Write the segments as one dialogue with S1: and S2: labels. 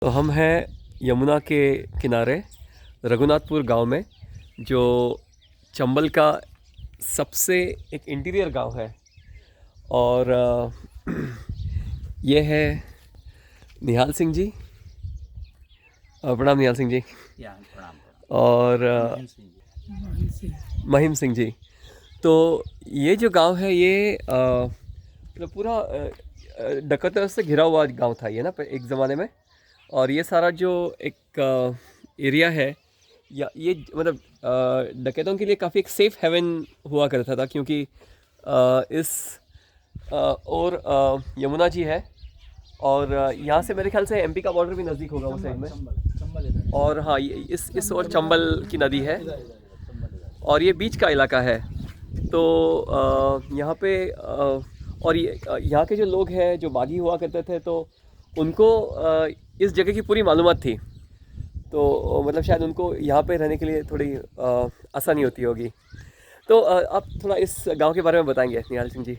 S1: तो हम हैं यमुना के किनारे रघुनाथपुर गांव में, जो चंबल का सबसे एक इंटीरियर गांव है। और ये है निहाल सिंह जी। प्रणाम निहाल सिंह जी।
S2: या प्रणाम
S1: और
S2: महिम सिंह जी।
S1: महिम सिंह जी। तो ये जो गांव है ये मतलब पूरा डकैतों से घिरा हुआ गांव था ये ना एक ज़माने में। और ये सारा जो एक एरिया है या ये मतलब डकैतों के लिए काफ़ी एक सेफ़ हेवन हुआ करता था, क्योंकि इस और यमुना जी है। और यहाँ से मेरे ख्याल से एमपी का बॉर्डर भी नज़दीक होगा उस साइड में।
S2: चंबल इधर
S1: और हाँ, ये इस और चंबल की नदी है
S2: चंबल इधर।
S1: और ये बीच का इलाका है। तो यहाँ पे और यहाँ के जो लोग हैं जो बागी हुआ करते थे, तो उनको इस जगह की पूरी मालूमात थी। तो मतलब शायद उनको यहाँ पे रहने के लिए थोड़ी आसानी होती होगी। तो आप थोड़ा इस गांव के बारे में बताएंगे निहाल सिंह जी।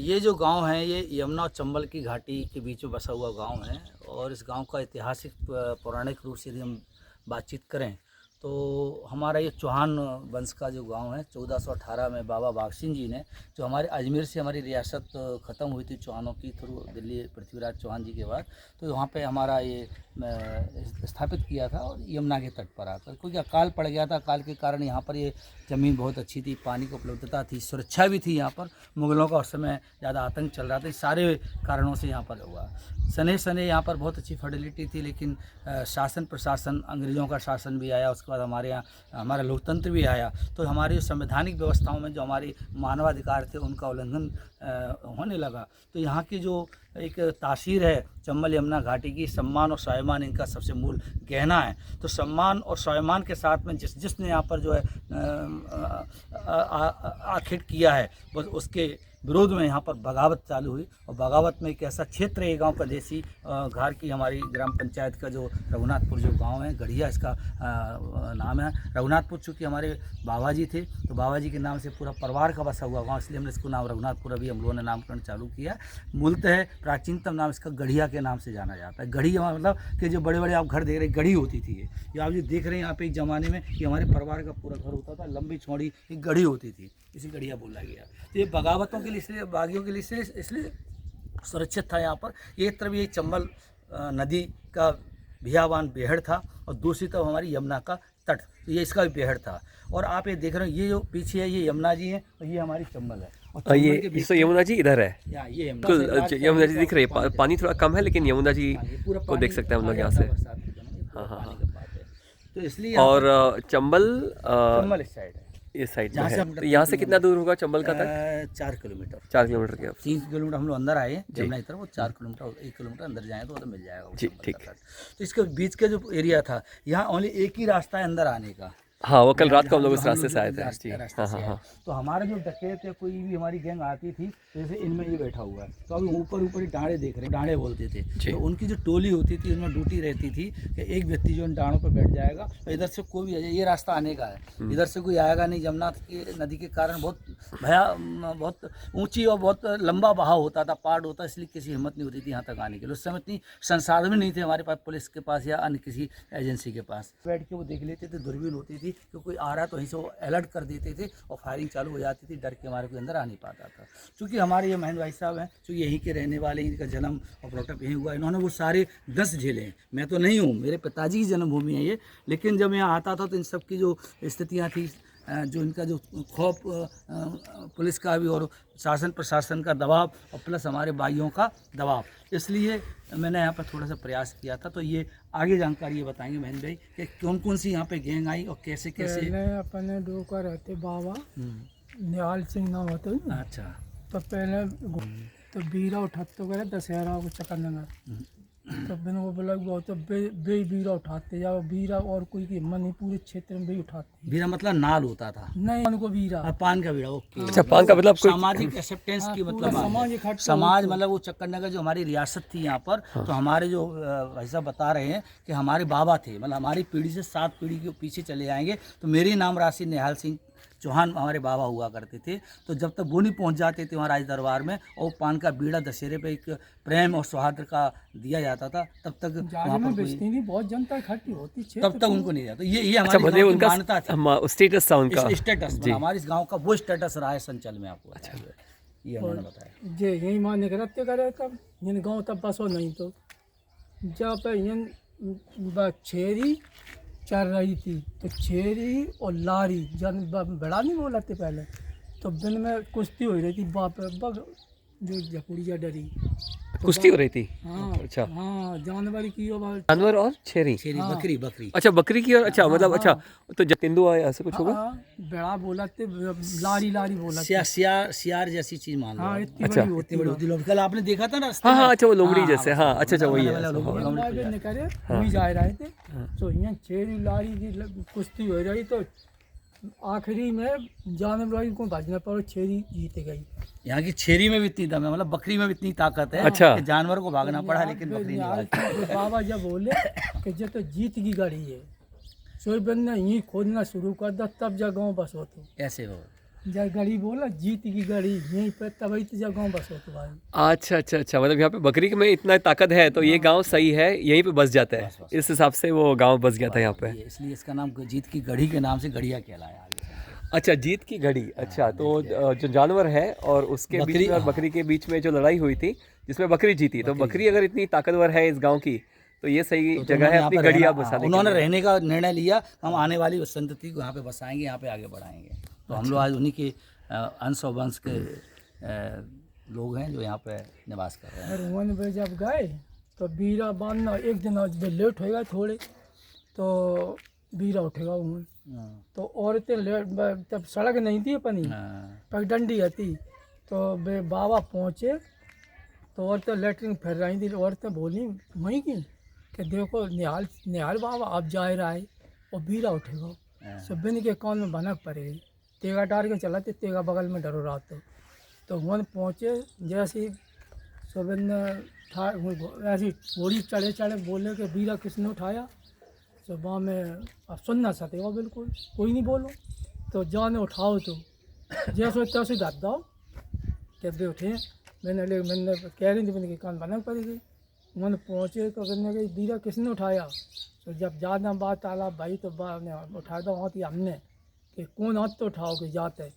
S2: ये जो गांव है ये यमुना और चंबल की घाटी के बीच में बसा हुआ गांव है। और इस गांव का ऐतिहासिक पौराणिक रूप से यदि हम बातचीत करें तो हमारा ये चौहान वंश का जो गांव है, 1418 में बाबा बाघ सिंह जी ने, जो हमारे अजमेर से हमारी रियासत ख़त्म हुई थी चौहानों की थ्रू दिल्ली पृथ्वीराज चौहान जी के बाद, तो वहाँ पे हमारा ये स्थापित किया था। और यमुना के तट पर आकर, क्योंकि अकाल पड़ गया था, अकाल के कारण यहाँ पर ये ज़मीन बहुत अच्छी थी, पानी की उपलब्धता थी, सुरक्षा भी थी यहाँ पर। मुग़लों का उस समय ज़्यादा आतंक चल रहा था, सारे कारणों से यहाँ पर हुआ। सने सने यहाँ पर बहुत अच्छी फर्टिलिटी थी, लेकिन शासन प्रशासन, अंग्रेज़ों का शासन भी आया, उसके बाद हमारे यहाँ हमारा लोकतंत्र भी आया। तो हमारी संवैधानिक व्यवस्थाओं में जो हमारे मानवाधिकार थे उनका उल्लंघन होने लगा। तो यहाँ की जो एक तासीर है चंबल यमुना घाटी की, सम्मान और स्वाभिमान इनका सबसे मूल गहना है। तो सम्मान और स्वाभिमान के साथ में जिसने यहाँ पर जो है आखिर किया है, बस उसके विरोध में यहाँ पर बगावत चालू हुई। और बगावत में एक ऐसा क्षेत्र है गांव का, देसी घार की हमारी ग्राम पंचायत का जो रघुनाथपुर जो गांव है, गढ़िया इसका नाम है। रघुनाथपुर चूँकि हमारे बाबा जी थे, तो बाबा जी के नाम से पूरा परिवार का बसा हुआ गांव, इसलिए हमने इसको नाम रघुनाथपुर अभी हम लोगों ने नामकरण चालू किया। मूलतः प्राचीनतम नाम इसका गढ़िया के नाम से जाना जाता है। गढ़िया मतलब कि जो बड़े बड़े आप घर देख रहे हैं, गढ़ी होती थी ये आप जो देख रहे हैं यहाँ पे, एक ज़माने में ये हमारे परिवार का पूरा घर होता था, लंबी चौड़ी एक गढ़ी होती थी, इसी गढ़िया बोला गया। तो ये बगावतों के लिए, इसलिए बागियों के लिए इसलिए सुरक्षित था यहाँ पर। एक तरफ ये चंबल नदी का भियावान बेहड़ था और दूसरी तरफ हमारी यमुना का तट, तो ये इसका भी बेहड़ था। और आप ये देख रहे हो, ये जो पीछे है ये यमुना जी है और ये हमारी चंबल है। और
S1: ये तो यमुना जी इधर है,
S2: ये
S1: बिल्कुल यमुना जी दिख रही है। पानी थोड़ा कम है, लेकिन यमुना जी को देख सकते हैं हम लोग यहाँ से। हाँ हाँ हाँ।
S2: तो इसलिए
S1: और चंबल
S2: चंबल इस साइड है,
S1: इस साइड में है। तो यहाँ से कितना दूर होगा चंबल का तक?
S2: 4 किलोमीटर।
S1: 4 किलोमीटर के।
S2: 3 किलोमीटर हम लोग अंदर आए हैं जमुना की तरफ, वो 4 किलोमीटर, 1 किलोमीटर अंदर जाएँ तो मिल जाएगा वो
S1: जी,
S2: चंबल
S1: ठीक
S2: का
S1: है।
S2: तट। तो इसके बीच का जो एरिया था, यहाँ ओनली एक ही रास्ता है अंदर आने का।
S1: हाँ, वो कल रात को हम लोग
S2: जो
S1: इस रास्ते से आए थे
S2: रास्ते
S1: जी।
S2: रास्ते
S1: हाँ
S2: से
S1: हाँ
S2: आए।
S1: हाँ।
S2: तो हमारा जो डकैत या कोई भी हमारी गैंग आती थी, जैसे इनमें ये बैठा हुआ है, तो अभी ऊपर ऊपर ही डांडे देख रहे हैं, डांडे बोलते थे। तो उनकी जो टोली होती थी, उनमें ड्यूटी रहती थी कि एक व्यक्ति जो इन डांडों पर बैठ जाएगा, तो इधर से कोई भी, ये रास्ता आने का है, इधर से कोई आएगा नहीं। यमुना की नदी के कारण बहुत ऊँची और बहुत लंबा बहाव होता था, पार्ट होता, इसलिए किसी हिम्मत नहीं होती थी यहाँ तक आने के लिए। उस समय इतनी संसाधन भी नहीं थे हमारे पास, पुलिस के पास या अन्य किसी एजेंसी के पास। बैठ के वो देख लेते थे, दूरबीन होती थी कि कोई आ रहा है, तो वहीं से वो अलर्ट कर देते थे और फायरिंग चालू हो जाती थी। डर के हमारे कोई अंदर आ नहीं पाता था। क्योंकि हमारे ये महेंद्र भाई साहब हैं, जो यहीं के रहने वाले, इनका जन्म और ब्रॉटअप यहीं हुआ, इन्होंने वो सारे 10 झेले हैं। मैं तो नहीं हूँ, मेरे पिताजी की जन्मभूमि है ये, लेकिन जब मैं यहाँ आता था तो इन सब की जो स्थितियाँ थी, जो इनका जो खौफ, पुलिस का भी और शासन प्रशासन का दबाव और प्लस हमारे भाइयों का दबाव, इसलिए मैंने यहाँ पर थोड़ा सा प्रयास किया था। तो ये आगे जानकारी ये बताएंगे महेंद्र भाई कि कौन कौन सी यहाँ पे गैंग आई और कैसे कैसे।
S3: अपने डोका रहते बाबा निहाल सिंह नाम होते।
S2: अच्छा।
S3: तो पहले तो बीरा उठाते गए दशहरा को चकरनगर, तो बिन वो बोला बहुत बे बीरा उठाते जाओ, बीरा और कोई की हिम्मत नहीं, पूरे क्षेत्र में भी उठाते।
S2: बीरा मतलब नाल होता था?
S3: नहीं, उनको बीरा,
S2: पान का बीड़ा। ओके।
S1: अच्छा, पान का मतलब
S2: सामाजिक एक्सेप्टेंस की मतलब समाज, मतलब वो चक्करनगर जो हमारी रियासत थी यहाँ पर। तो हमारे जो भाई साहब बता रहे हैं कि हमारे बाबा थे, मतलब हमारी पीढ़ी से 7 पीढ़ी के पीछे चले जाएंगे, तो मेरी नाम राशि निहाल सिंह चौहान हमारे बाबा हुआ करते थे। तो जब तक वो नहीं पहुंच जाते थे वहाँ राज दरबार में और पान का बीड़ा दशहरे पे एक प्रेम और सौहार्द का दिया जाता था, तब तक
S3: जहाज
S2: वहाँ
S3: में
S2: पर कोई
S3: बेचती नहीं, बहुत जनता इकट्ठी होती
S2: तब
S3: क्षेत्र
S2: तक उनको नहीं जाता। ये
S1: अच्छा
S2: हमारे
S1: मतलब
S2: गाँव की
S1: उनका
S2: मान्यता थी,
S1: स्टेटस था उनका।
S2: स्टेटस
S1: जी।
S2: हमारे इस गाँव का वो स्टेटस रहा है संचल में, आपको अच्छा ये उन्होंने बताया।
S3: जे यही मान्य करते करे तब इन गाँव तब बसो नहीं तो जब पे इन छेरी चल रही थी तो छेरी और लारी जन बड़ा नहीं बोलाते पहले, तो दिन में कुश्ती हो रही थी, बाप रे बाप जो जपुड़िया डरी
S1: कुश्ती हो रही थी।
S3: हाँ
S1: अच्छा
S3: हाँ जानवर की आवाज।
S1: जानवर और छेरी।
S2: छेरी
S3: हाँ।
S2: बकरी बकरी
S1: अच्छा बकरी की और अच्छा मतलब अच्छा तो जब तेंदुआ आया ऐसा कुछ होगा।
S3: हाँ, बड़ा बोलाते लारी लारी बोलाते।
S2: सियार जैसी चीज मान लो।
S3: हाँ इतनी
S1: अच्छा।
S3: बड़ी होती है।
S2: होती कल आपने देखा था ना रास्ते
S1: हाँ
S2: में?
S1: हाँ अच्छा वो लोमड़ी
S2: हाँ,
S1: जैसे। हाँ अच्छा अच्छा वही है।
S3: हमारे निकले वही जा रहे थे तो यहाँ छेरी लारी की कुश्ती हो रही तो आखिरी में जानवर को भजना पर छेरी जीत गई।
S2: यहाँ की छेरी में भी इतनी दम है, मतलब बकरी में भी इतनी ताकत है
S1: अच्छा।
S2: कि जानवर को भागना पड़ा लेकिन बकरी नहीं भागी।
S3: तो बाबा जब बोले कि जो तो जीत की गाड़ी है सोई बंद ने यहीं खोदना शुरू कर दा तब जा गाँव बस हो तो
S2: ऐसे हो
S3: जब गाड़ी बोला जीत की गाड़ी यहीं पर तब ही तो जा गाँव बस हो तो भाई।
S1: अच्छा अच्छा अच्छा मतलब यहाँ पे बकरी में इतना ताकत है तो ये गांव सही है, यहीं पे बस जाता है। इस हिसाब से वो गांव बस गया था यहाँ पे।
S2: इसलिए इसका नाम जीत की गढ़ी के नाम से गढ़िया कहलाया आगे से।
S1: अच्छा जीत की घड़ी। अच्छा तो जो जानवर है और उसके बीच में और बकरी के बीच में जो लड़ाई हुई थी जिसमें बकरी जीती, तो बकरी अगर इतनी ताकतवर है इस गांव की तो ये सही जगह है अपनी गढ़िया बसाने की।
S2: उन्होंने रहने का निर्णय लिया, हम आने वाली संतति को यहाँ पे बसाएंगे, यहाँ पे आगे बढ़ाएंगे। तो हम लोग आज उन्हीं के अंश और वंश के लोग हैं जो यहाँ पे निवास कर रहे हैं।
S3: फिर वन पे जब गए तो बीरा बांधना एक दिन आज लेट होएगा थोड़े तो बीरा उठेगा वहाँ तो औरतें लेट तब सड़क नहीं थी अपनी पगडंडी थी तो बे बाबा पहुँचे तो औरतें लेटरिन फिर रही थी। औरतें बोली वहीं की कि देखो निहाल निहाल बाबा अब जा रहा है और बीरा उठेगा। सबिन के कान में भनक पड़े तेगा डार के चलाते तेगा बगल में डरो रहा तो वहाँ पहुँचे जैसे सबिन ने ऐसी घोड़ी चढ़े चढ़े बोले कि बीरा किसने उठाया। सुबह में अब सुनना सकेगा बिल्कुल कोई नहीं बोलो तो जाने उठाओ तो जैसे तैसे धर दो तब भी उठे। मैंने कह रही थी मैंने कान बना पड़ गई। मैंने पहुँचे तो मैंने कही बीरा किसने उठाया। तो जब ज़्यादा बात आला भाई तो उठाया था वहाँ थी हमने कि कौन हाथ तो उठाओगे जाते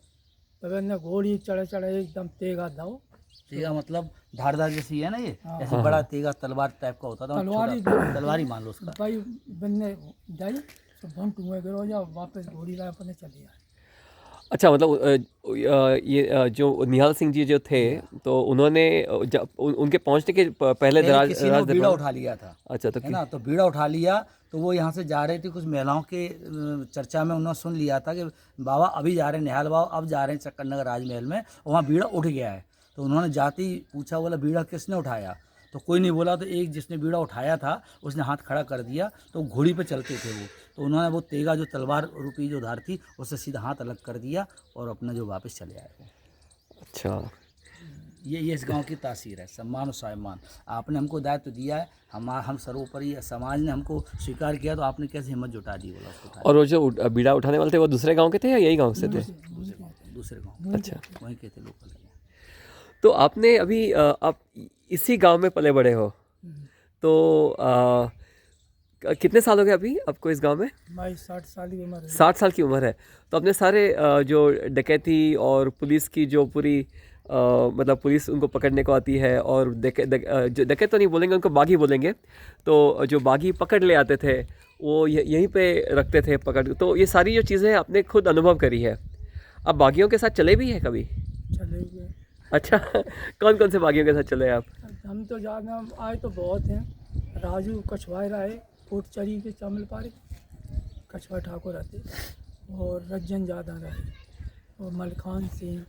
S3: तो मैंने घोड़ी चढ़े चढ़े एकदम तेगा दो।
S2: तेगा मतलब धारदार जैसी है ना, ये ऐसे बड़ा तेगा तलवार टाइप का होता था, तलवारी मान लो उसका।
S3: भाई बनने जाई तो बन टूए करो या वापस घोड़ी लाए अपने चले आए।
S1: अच्छा मतलब ये जो निहाल सिंह जी जो थे तो उन्होंने जब उनके पहुंचने के पहले
S2: किसी ने बीड़ा उठा लिया था।
S1: अच्छा तो
S2: है ना, तो बीड़ा उठा लिया तो वो यहाँ से जा रहे थे, कुछ महिलाओं के चर्चा में उन्होंने सुन लिया था कि बाबा अभी जा रहे हैं, निहाल बाबा अब जा रहे हैं चक्कर नगर राजमहल में, और वहाँ बीड़ा उठ गया है। तो उन्होंने जाते ही पूछा, बोला बीड़ा किसने उठाया। तो कोई नहीं बोला, तो एक जिसने बीड़ा उठाया था उसने हाथ खड़ा कर दिया। तो घोड़ी पे चलते थे वो, तो उन्होंने वो तेगा जो तलवार रूपी जो धार थी उससे सीधा हाथ अलग कर दिया और अपना जो वापस चले आए वो।
S1: अच्छा
S2: ये इस गांव की तासीर है, सम्मान और स्वाभिमान। आपने हमको दायित्व दिया है, हम सर्वोपरि समाज ने हमको स्वीकार किया, तो आपने कैसे हिम्मत जुटा दी बोला उसको।
S1: और वो जो बीड़ा उठाने वाले थे वो दूसरे गांव के थे या यही गांव से थे।
S2: दूसरे गाँव
S1: अच्छा
S2: वहीं के थे लोकल।
S1: तो आपने अभी आप इसी गांव में पले बड़े हो तो कितने साल हो गए अभी आपको इस गांव में।
S3: भाई 60 साल की उम्र है।
S1: 60 साल की उम्र है। तो अपने सारे जो डकैती और पुलिस की जो पूरी मतलब पुलिस उनको पकड़ने को आती है और जो डकैत तो नहीं बोलेंगे उनको बागी बोलेंगे, तो जो बागी पकड़ ले आते थे वो यहीं पे रखते थे पकड़। तो ये सारी जो चीज़ें आपने खुद अनुभव करी है। आप बागियों के साथ चले भी हैं कभी।
S3: चले गए।
S1: अच्छा कौन कौन से बागियों के साथ चले आप।
S3: हम तो ज़्यादा आए तो बहुत हैं। राजू कछवाए रहे कोटचरी के चामल पारे कछवा ठाकुर रहते और रज्जन ज़्यादा रहे और मलखान सिंह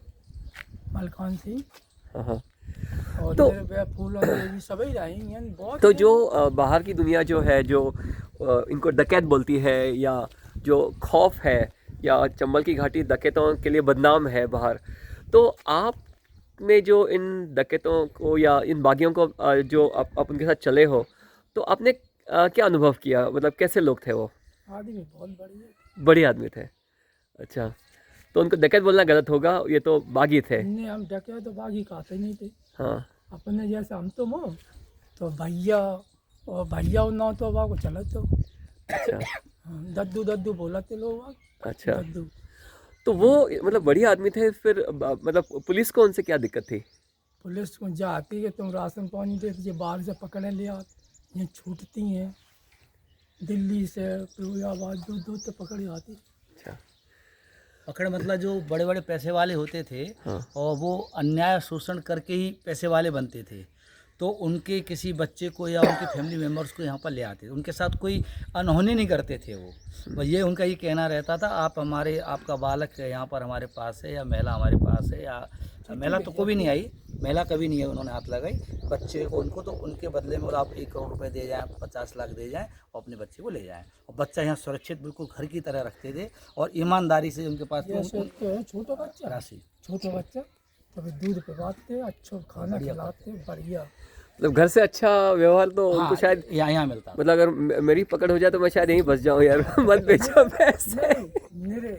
S1: हाँ
S3: और
S1: तो-
S3: मेरे बे फूलों देवी सभी रहे यानी बहुत
S1: तो
S3: हैं।
S1: जो बाहर की दुनिया जो है जो इनको डकैत बोलती है या जो खौफ है या चंबल की घाटी डकैतों के लिए बदनाम है बाहर, तो आपने जो इन डकैतों को या इन बागियों को जो आप उनके साथ चले हो तो आपने क्या अनुभव किया, मतलब कैसे लोग थे वो।
S3: आदमी बहुत बढ़िया।
S1: बड़े आदमी थे। अच्छा तो उनको डकैत बोलना गलत होगा, ये तो बागी थे।
S3: नहीं, हम डकैत तो बागी कहते नहीं थे।
S1: हाँ
S3: अपने जैसे हम तो हो तो भैया, और भैया ना तो वाह को चला तो
S1: अच्छा
S3: दद्दू दद्दू बोला थे लोग।
S1: अच्छा।
S3: दद्दू
S1: तो वो मतलब बढ़िया आदमी थे, फिर मतलब पुलिस को उनसे क्या दिक्कत थी?
S3: पुलिस को जाती है तुम राशन पानी दे दीजिए, बाहर से पकड़े ले आते, ये छूटती हैं दिल्ली से फिरोजाबाद दूर दूर से पकड़ी आती।
S1: अच्छा
S2: पकड़ मतलब जो बड़े बड़े पैसे वाले होते थे
S1: हाँ।
S2: और वो अन्याय शोषण करके ही पैसे वाले बनते थे, तो उनके किसी बच्चे को या उनके फैमिली मेम्बर्स को यहाँ पर ले आते थे, उनके साथ कोई अनहोनी नहीं करते थे वो। बस ये उनका ये कहना रहता था, आपका बालक यहाँ पर हमारे पास है या महिला हमारे पास है, या महिला तो कभी नहीं आई, महिला कभी नहीं है उन्होंने हाथ लगाई, बच्चे को उनको तो उनके बदले में आप 1 करोड़ रुपए दे जाएँ, 50 लाख दे जाएँ और अपने बच्चे को ले जाएँ, और बच्चा यहाँ सुरक्षित बिल्कुल घर की तरह रखते थे और ईमानदारी से उनके पास
S3: छोटा बच्चा
S2: राशि,
S3: छोटा बच्चा तभी दूध पिलाते, अच्छा खाना खिलाते, बढ़िया।
S1: मतलब घर से अच्छा व्यवहार तो उनको शायद
S2: यहाँ मिलता।
S1: मतलब अगर मेरी पकड़ हो जाए तो मैं शायद यहीं फंस जाऊँ यार। मत बेचो पैसे।
S3: मेरे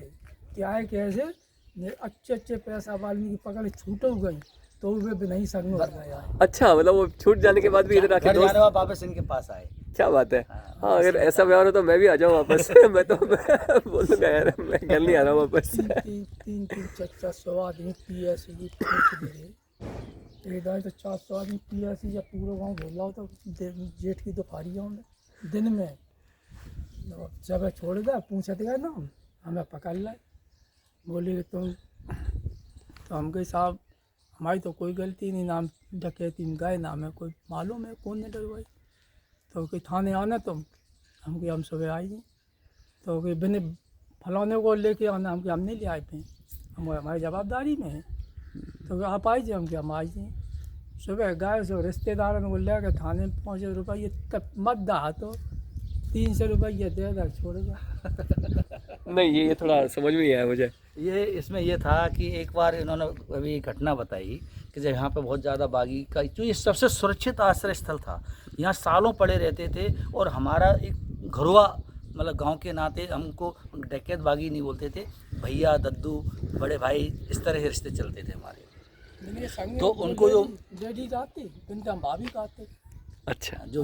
S3: क्या है कैसे अच्छे अच्छे पैसा वाले की पकड़ छूट हो गई तो वे भी नहीं संग हो गया।
S1: अच्छा मतलब वो छूट जाने के बाद भी इधर आके दोस्त
S2: वापस इनके पास आए,
S1: क्या बात है। हाँ अगर ऐसा व्यवहार हो तो मैं भी आ जाऊँ वापस। मैं तो बोलूँगा यार मैं कल नहीं आ रहा हूँ वापस।
S3: तीन 400 आदमी PSC इधर तो 400 आदमी PSC जब पूरा गाँव घेर हो तो जेठ की दोपहरियों में दिन में जब छोड़ दे पूछते गए ना हमें पकड़ लाए, बोले कि तुम तो हम कहे साहब हमारी तो कोई गलती नहीं, नाम डकैती में गए, नाम है कोई मालूम है कौन ने डरवाई, तो कहीं थाने आना तुम, हम सुबह आएंगे, तो कहीं बिना फलाने को लेके आना, हम नहीं ले आए थे, हम हमारी जवाबदारी में है, तो आप आइए, हम आइए। सुबह गए सो रिश्तेदारों को ले कर थाने में पहुँचे, रुपये तब मत दहा तो 300 रुपये दे दर छोड़ गया।
S1: नहीं ये थोड़ा समझ में नहीं आया मुझे।
S2: ये इसमें ये था कि एक बार इन्होंने अभी एक घटना बताई कि जब यहाँ पे बहुत ज़्यादा बागी का जो ये सबसे सुरक्षित आश्रय स्थल था, यहाँ सालों पड़े रहते थे, और हमारा एक घरवा मतलब गांव के नाते हमको डकैत बागी नहीं बोलते थे, भैया दद्दू बड़े भाई इस तरह के रिश्ते चलते थे हमारे। तो उनको जो
S3: लेडीज आती हम भाभी कहते।
S1: अच्छा
S2: जो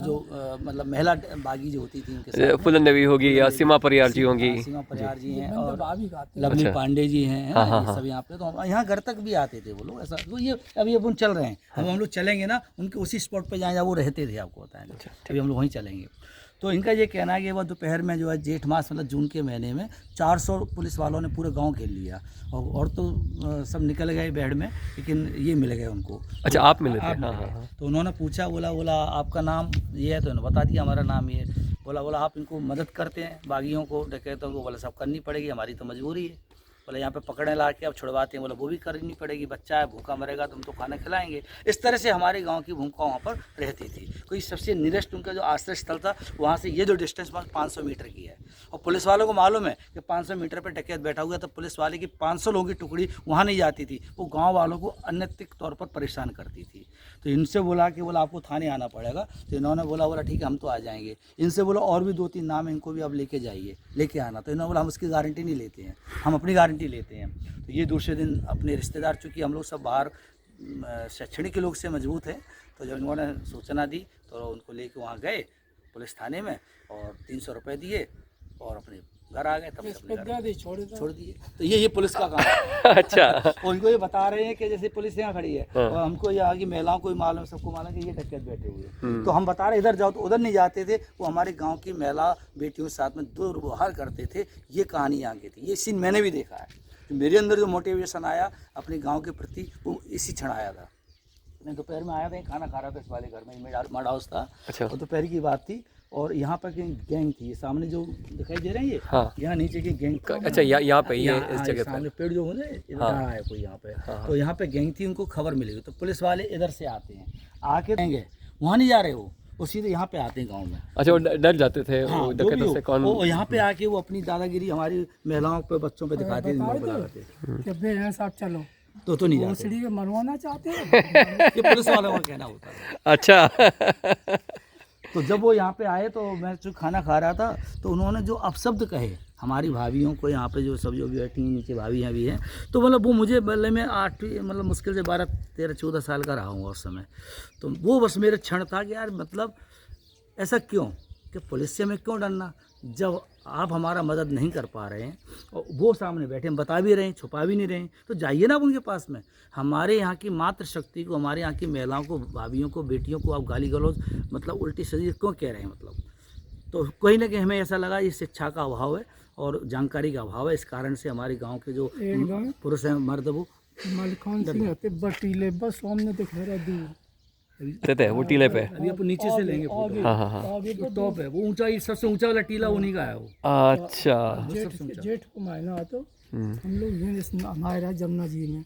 S2: मतलब महिला बागी जो होती थी उनके साथ
S1: फुलन देवी होगी या सीमा परियार जी होंगी,
S2: सीमा परियार जी हैं और
S3: भाभी कहते
S2: लवली
S1: अच्छा।
S2: पांडे जी हैं,
S1: हाँ, हाँ,
S2: ये सब यहाँ पे, तो यहाँ घर तक भी आते थे वो लोग। ऐसा तो ये अभी अपन चल रहे हैं, हम लोग चलेंगे ना उनके उसी स्पॉट पे जहाँ वो रहते थे, आपको बताएं। अभी हम लोग वहीं चलेंगे। तो इनका ये कहना है कि वह दोपहर में जो है जेठ मास मतलब जून के महीने में 400 पुलिस वालों ने पूरे गांव घेर लिया, और तो सब निकल गए बेड में, लेकिन ये मिल गए उनको।
S1: अच्छा आप मिले थे?
S2: आप
S1: हाँ,
S2: मिल गए।
S1: हाँ।
S2: तो उन्होंने पूछा, बोला आपका नाम ये है, तो उन्होंने बता दिया हमारा नाम ये है। बोला आप इनको मदद करते हैं बागियों को, डकैतों को? बोला सब करनी पड़ेगी, हमारी तो मजबूरी है। बोले यहाँ पे पकड़ने ला के अब छुड़वाते हैं? बोला वो भी करनी पड़ेगी, बच्चा है भूखा मरेगा तुम तो खाना खिलाएंगे। इस तरह से हमारे गांव की भूमिका वहाँ पर रहती थी। कोई सबसे नियरेस्ट उनका जो आश्रय स्थल था, वहाँ से ये जो डिस्टेंस 500 मीटर की है, और पुलिस वालों को मालूम है कि 500 मीटर पर डकैत बैठा हुआ, तो पुलिस वाले की 500 लोगों की टुकड़ी वहाँ नहीं जाती थी, वो गाँव वालों को अनैतिक तौर पर परेशान करती थी। तो इनसे बोला कि आपको थाने आना पड़ेगा, तो इन्होंने बोला ठीक है हम तो आ जाएंगे। इनसे बोला और भी 2-3 नाम है, इनको भी अब लेके आना। तो इन्होंने बोला हम उसकी गारंटी नहीं लेते हैं, हम अपनी गारंटी लेते हैं। तो ये दूसरे दिन अपने रिश्तेदार, चूँकि हम लोग सब बाहर शैक्षणिक लोग से मजबूत हैं, तो जब इन्होंने सूचना दी तो उनको लेके वहाँ गए पुलिस थाने में, और 300 रुपये दिए और अपने घर आ गए। तब से अपने घर छोड़ दिए। तो ये पुलिस का काम है।
S1: अच्छा
S2: और उनको ये बता रहे हैं कि जैसे पुलिस यहाँ खड़ी है, और हमको यहाँ की महिलाओं को मालूम, सबको मालूम कि ये डकैत बैठे हुए हैं, तो हम बता रहे इधर जाओ, तो उधर नहीं जाते थे। वो हमारे गांव की महिला बेटियों के साथ में दुर्व्यवहार करते थे। ये कहानी यहाँ की थी, ये सीन मैंने भी देखा है। तो मेरे अंदर जो मोटिवेशन आया अपने गाँव के प्रति, वो इसी क्षण आया था। मैं दोपहर में आया था, खाना खा रहा था इस वाले घर में, मड हाउस था।
S1: अच्छा।
S2: और दोपहर की बात थी, और यहाँ पर गैंग थी, सामने जो दिखाई दे रहे हैं ये,
S1: हाँ।
S2: यहाँ नीचे की गैंग।
S1: अच्छा यहाँ पे ये इस जगह
S2: सामने पेड़ जो होते हैं, इधर
S1: हाँ।
S2: है कोई यहाँ पे।
S1: हाँ।
S2: तो यहाँ पे गैंग थी, उनको खबर मिली, तो पुलिस वाले इधर से आते हैं, आके देंगे वहाँ नहीं जा रहे वो सीधे यहाँ पे आते हैं गाँव में।
S1: अच्छा वो डर जाते थे
S2: हाँ,
S1: वो
S2: जो भी
S1: डकैतों
S2: हो,
S1: से? कौन
S2: वो यहाँ पे आके वो अपनी दादागिरी हमारी महिलाओं पे बच्चों पे दिखाते थे।
S3: साहब चलो
S2: तो नहीं जाते।
S3: के मरवाना चाहते हैं।
S2: ये पुलिस वालों का कहना होता है।
S1: अच्छा
S2: तो जब वो यहाँ पे आए, तो मैं जो खाना खा रहा था, तो उन्होंने जो अपशब्द कहे हमारी भाभियों को यहाँ पे जो सब जो भी बैठी हैं नीचे भाभियाँ भी हैं, तो मतलब वो मुझे मतलब मैं 8 मतलब मुश्किल से 12 13 14 साल का रहा हूँ उस समय। तो वो बस मेरा क्षण था कि यार मतलब ऐसा क्यों, कि पुलिस से हमें क्यों डरना, जब आप हमारा मदद नहीं कर पा रहे हैं और वो सामने बैठे हम बता भी रहे हैं, छुपा भी नहीं रहे हैं, तो जाइए ना आप उनके पास में। हमारे यहाँ की मातृशक्ति को, हमारे यहाँ की महिलाओं को, भाभियों को, बेटियों को आप गाली गलौज मतलब उल्टी सीधी क्यों कह रहे हैं मतलब। तो कहीं ना कहीं हमें ऐसा लगा ये शिक्षा का अभाव है और जानकारी का अभाव है, इस कारण से हमारे गाँव के जो
S3: एकदम
S2: पुरुष हैं मर्द वो
S3: मलखान सिंह होते बटीले बस सामने दिख रहा दूर
S1: रहते हैं वो टीले पे।
S2: अभी अपन नीचे से लेंगे फोटो।
S1: हाँ हाँ हाँ।
S3: आगे
S2: वो टॉप है, वो ऊंचा, सबसे ऊंचा वाला टीला उन्हीं का है वो।
S1: अच्छा।
S3: जेठ को मायना तो हम लोग हमारे जमुना जी में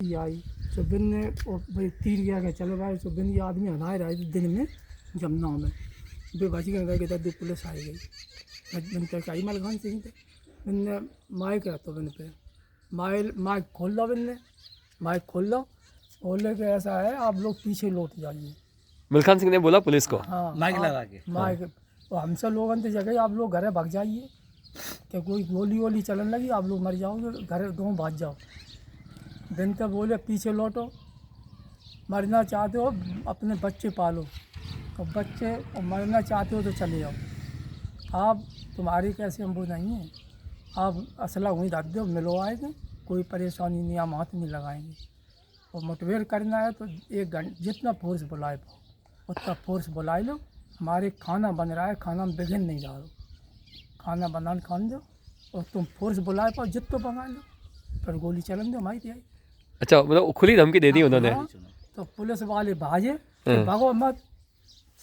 S3: ये आई सुबिन ने भाई तीर गया कि चलो भाई सुबिन ये आदमी हनाए रहे थे दिन में जमुना में बे बच गए कि दो पुलिस आई गई बिन तक आई मलखान सिंह थे बिन माइक रहता बिन पे माइक खोल दो बिन ने माइक खोल दो बोले कि ऐसा है आप लोग पीछे लौट जाइए।
S1: मलखान सिंह ने बोला पुलिस को।
S3: हाँ
S2: माइक लगा के
S3: माइक तो हमसे लोगों की जगह आप लोग घर भाग जाइए कि कोई गोली वोली चलन लगी आप लोग मर जाओगे घर गाँव भाग जाओ। दिन तक बोले पीछे लौटो मरना चाहते हो अपने बच्चे पालो तो बच्चे और मरना चाहते हो तो चले जाओ। आप तुम्हारी कैसे हम वो नहीं है आप असला वहीं रख दो मिलो आएंगे कोई परेशानी नहीं हम हाथ नहीं लगाएंगे और मुठभेड़ करना है तो 1 घंटे जितना फोर्स बुलाए पाओ उतना फोर्स बुला लो। हमारे खाना बन रहा है खाना में बिघन नहीं जा रहा खाना बनाने खान दो और तुम फोर्स बुलाए पाओ जितना बना लो फिर गोली चलन दो हमारी तैयारी।
S1: अच्छा मतलब खुली धमकी दे दी उन्होंने।
S3: हाँ, तो पुलिस वाले भागे कि भागो मत